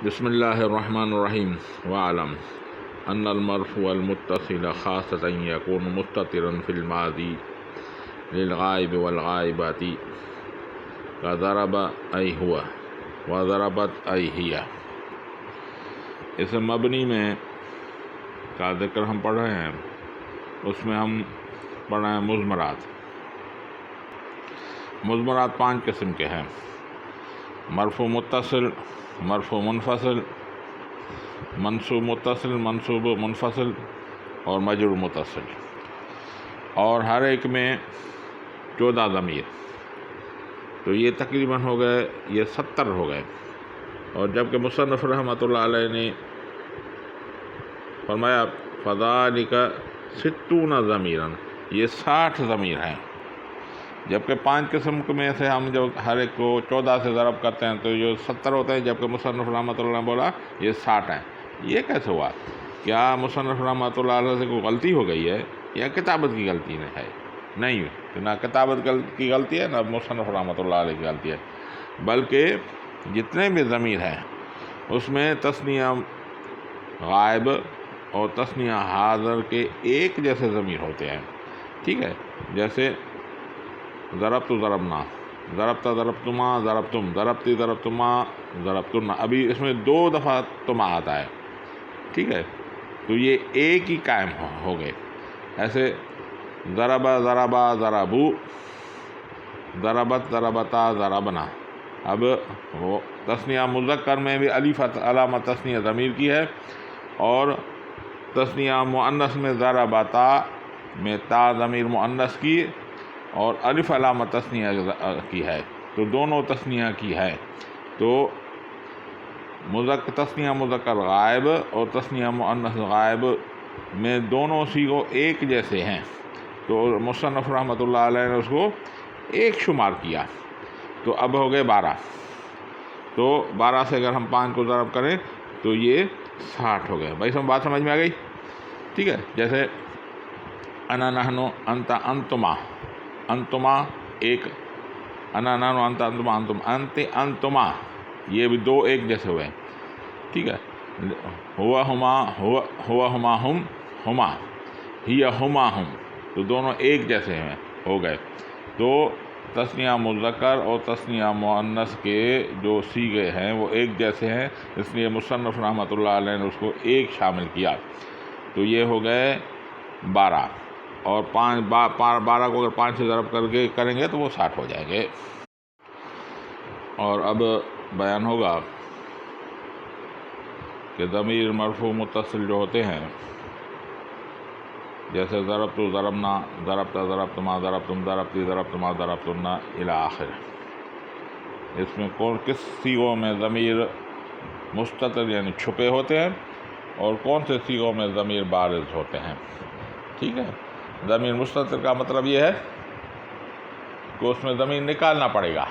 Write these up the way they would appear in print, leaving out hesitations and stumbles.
بسم اللہ الرحمن الرحیم وعلم ان المرفوع المتصل خاصة يكون مستترا في الماضي للغائب والغائبات كضرب أي هو وضربت أي هي۔ اس مبنی میں کا ذکر ہم پڑھ رہے ہیں، اس میں ہم پڑھ رہے ہیں مضمرات 5 قسم کے ہیں: مرفوع متصل، مرفوع منفصل، منصوب متصل، منصوب منفصل اور مجرور متصل، اور ہر ایک میں 14 ضمیر۔ تو یہ تقریباً ہو گئے، یہ 70 ہو گئے۔ اور جبکہ مصنف رحمۃ اللہ علیہ نے فرمایا فذالک 60 ضمیرا، یہ 60 ضمیر ہیں۔ جبکہ 5 قسم میں سے ہم جو ہر ایک کو 14 سے ضرب کرتے ہیں تو یہ 70 ہوتے ہیں، جبکہ مصنف رحمۃ اللہ نے بولا یہ 60 ہیں۔ یہ کیسے ہوا؟ کیا مصنف رحمۃ اللہ علیہ سے کوئی غلطی ہو گئی ہے یا کتابت کی غلطی ہے؟ نہیں، نہ کتابت کی غلطی ہے نہ مصنف رحمۃ اللہ علیہ کی غلطی ہے، بلکہ جتنے بھی ضمیر ہیں اس میں تثنیہ غائب اور تثنیہ حاضر کے ایک جیسے ضمیر ہوتے ہیں۔ ٹھیک ہے، جیسے ضربت ضربنا، ضربت ضربتما ضربتم، ضربتی ضربتما ضربتن، ابھی اس میں 2 دفعہ تما آتا ہے۔ ٹھیک ہے، تو یہ ایک ہی قائم ہو گئے۔ ایسے ضرب ضربا ضربو، ضربت ضربتا ضربنا۔ اب وہ تثنیہ مذکر میں بھی الف علامت تثنیہ ضمیر کی ہے، اور تثنیہ مؤنث میں ضربتا میں تا ضمیر مؤنث کی اور الف علامت تثنیہ کی ہے، تو دونوں تثنیہ کی ہے۔ تو تثنیہ مذکر غائب اور تثنیہ مؤنث غائب میں دونوں صیغوں ایک جیسے ہیں، تو مصنف رحمۃ اللہ علیہ نے اس کو ایک شمار کیا، تو اب ہو گئے 12۔ تو 12 سے اگر ہم 5 کو ضرب کریں تو یہ 60 ہو گئے۔ بھائی بات سمجھ میں آ گئی؟ ٹھیک ہے، جیسے انا نحنو انت انتما، انتما ایک، انا نحنو انت انتما انتم، انت انتما، یہ بھی 2 ایک جیسے ہوئے۔ ٹھیک ہے، ہوا ہما، ہوا ہما ہم، ہما ہی ہما ہم، تو دونوں ایک جیسے ہیں ہو گئے۔ تو تثنیہ مذکر اور تثنیہ مؤنث کے جو صیغے ہیں وہ ایک جیسے ہیں، اس لیے مصنف رحمۃ اللہ علیہ نے اس کو ایک شامل کیا، تو یہ ہو گئے 12۔ اور 12 کو اگر 5 سے ضرب کر کے کریں گے تو وہ 60 ہو جائیں گے۔ اور اب بیان ہوگا کہ ضمیر مرفوع متصل جو ہوتے ہیں، جیسے ضربت ضربنا، ضربت ضربتما ضربتم، ضربتی ضربتما ضربتن الی آخر، اس میں کس صیغوں میں ضمیر مستتر یعنی چھپے ہوتے ہیں اور کون سے صیغوں میں ضمیر بارز ہوتے ہیں۔ ٹھیک ہے، ضمیر مستتر کا مطلب یہ ہے کہ اس میں ضمیر نکالنا پڑے گا،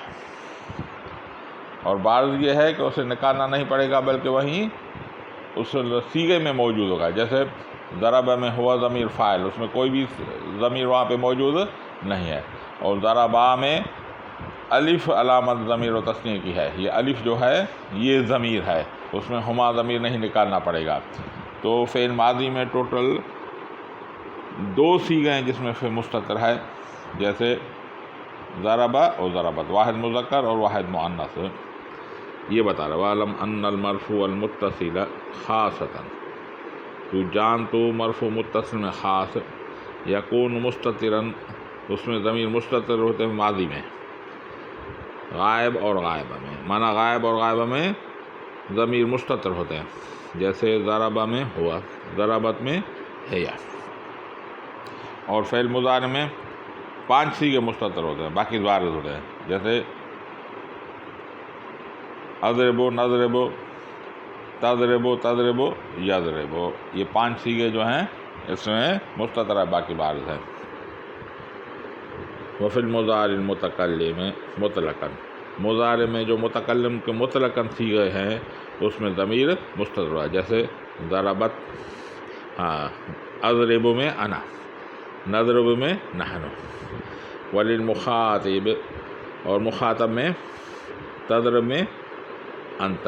اور بارز یہ ہے کہ اسے نکالنا نہیں پڑے گا بلکہ وہیں اس صیغے میں موجود ہوگا۔ جیسے ضرب میں ہوا ضمیر فاعل، اس میں کوئی بھی ضمیر وہاں پہ موجود نہیں ہے، اور ضربا میں الف علامت ضمیر و تثنیہ کی ہے، یہ الف جو ہے یہ ضمیر ہے، اس میں ہما ضمیر نہیں نکالنا پڑے گا۔ تو فعل ماضی میں ٹوٹل 2 صیغے ہیں جس میں فعل مستتر ہے، جیسے ضربہ اور ضربت، واحد مذکر اور واحد مؤنث۔ یہ بتا رہا وَعَلَمْ أَنَّ الْمَرْفُوعَ الْمُتَّصِلَ خاصۃً، تو جان تو مرفوع متصل میں خاص، یکون مستتراً، اس میں ضمیر مستتر ہوتے ہیں ماضی میں، غائب اور غائبہ میں، مانا غائب اور غائبہ میں ضمیر مستتر ہوتے ہیں، جیسے ضربہ میں ہوا، ضربت میں ہیا۔ اور فعل مضارع میں 5 صیغے مستتر ہوتے ہیں، باقی بارز ہوتے ہیں، جیسے اضربو نضربو، تضربو تضربو یضربو، یہ 5 صیغے جو ہیں اس میں مستتر ہے، باقی بارز ہیں۔ وفی المضارع المتکلم مطلقاً، مضارع میں جو متکلم کے مطلقاً صیغے ہیں اس میں ضمیر مستتر ہے، جیسے ضربت، اضرب میں انا، نضرب میں نحن، وللمخاطب، اور مخاطب میں تضرب میں انت،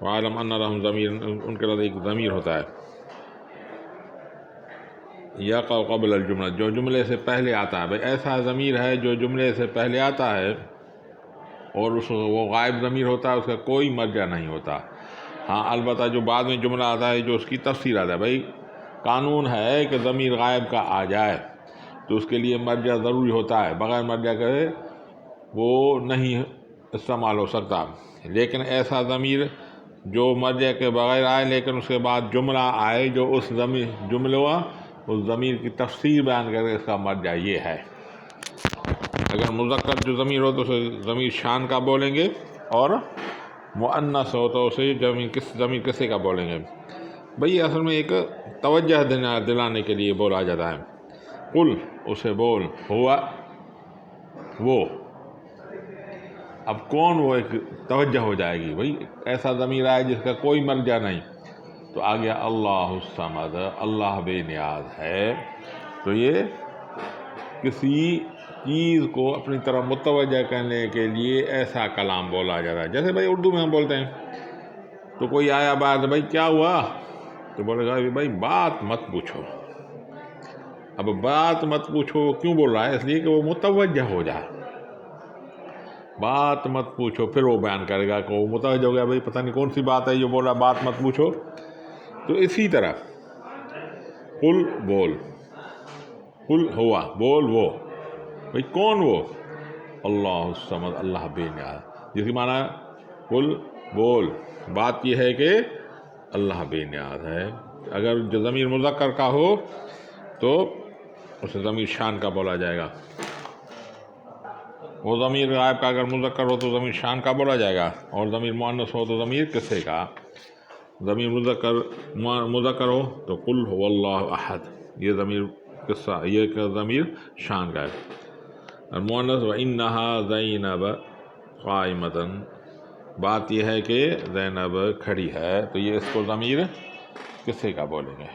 وعلم ان لهم ضمیر، ان کے بعد ایک ضمیر ہوتا ہے یقع قبل الجملہ، جو جملے سے پہلے آتا ہے. بھائی ایسا ضمیر ہے جو جملے سے پہلے آتا ہے اور وہ غائب ضمیر ہوتا ہے، اس کا کوئی مرجع نہیں ہوتا. ہاں البتہ جو بعد میں جملہ آتا ہے جو اس کی تفسیر آتا ہے، بھائی قانون ہے کہ ضمیر غائب کا آ جائے تو اس کے لیے مرجع ضروری ہوتا ہے، بغیر مرجع کے وہ نہیں استعمال ہو سکتا. لیکن ایسا ضمیر جو مرجع کے بغیر آئے لیکن اس کے بعد جملہ آئے جو اس اس ضمیر کی تفسیر بیان کرے، اس کا مرجع یہ ہے. اگر مذکر جو ضمیر ہو تو اسے ضمیر شان کا بولیں گے، اور مؤنث ہو تو اسے ضمیر کسے کا بولیں گے. بھئی اصل میں ایک توجہ دلانے کے لیے بولا جاتا ہے. قل، اسے بول، ہوا، وہ. اب کون وہ ایک توجہ ہو جائے گی. بھئی ایسا ضمیر آئے جس کا کوئی مرجع نہیں، تو آ گیا اللہ الصمد، اللہ بے نیاز ہے. تو یہ کسی چیز کو اپنی طرف متوجہ کرنے کے لیے ایسا کلام بولا جاتا ہے. جیسے بھائی اردو میں ہم بولتے ہیں تو کوئی آیا بات، بھائی کیا ہوا، تو بولے گا بھائی بات مت پوچھو. اب بات مت پوچھو کیوں بول رہا ہے؟ اس لیے کہ وہ متوجہ ہو جائے. بات مت پوچھو، پھر وہ بیان کرے گا کہ وہ متوجہ ہو گیا بھائی پتہ نہیں کون سی بات ہے جو بول رہا بات مت پوچھو. تو اسی طرح قل، بول، قل ہوا، بول وہ. بھئی کون وہ؟ اللہ الصمد، اللہ بے نیاز. جس کی معنی قل، بول، بات یہ ہے کہ اللہ بے نیاز ہے. اگر جو ضمیر مذکر کا ہو تو اسے ضمیر شان کا بولا جائے گا. وہ ضمیر غائب کا اگر مذکر ہو تو ضمیر شان کا بولا جائے گا، اور ضمیر مؤنث ہو تو ضمیر کسے کا. ضمیر مذکر ہو تو قل هو اللہ احد، یہ ضمیر قصہ، یہ ضمیر شان کا ہے. اور مؤنث وَإِنَّهَا زَيْنَبَ قَائِمَةً، بات یہ ہے کہ زینب کھڑی ہے، تو یہ اس کو ضمیر کسے کا بولیں گے.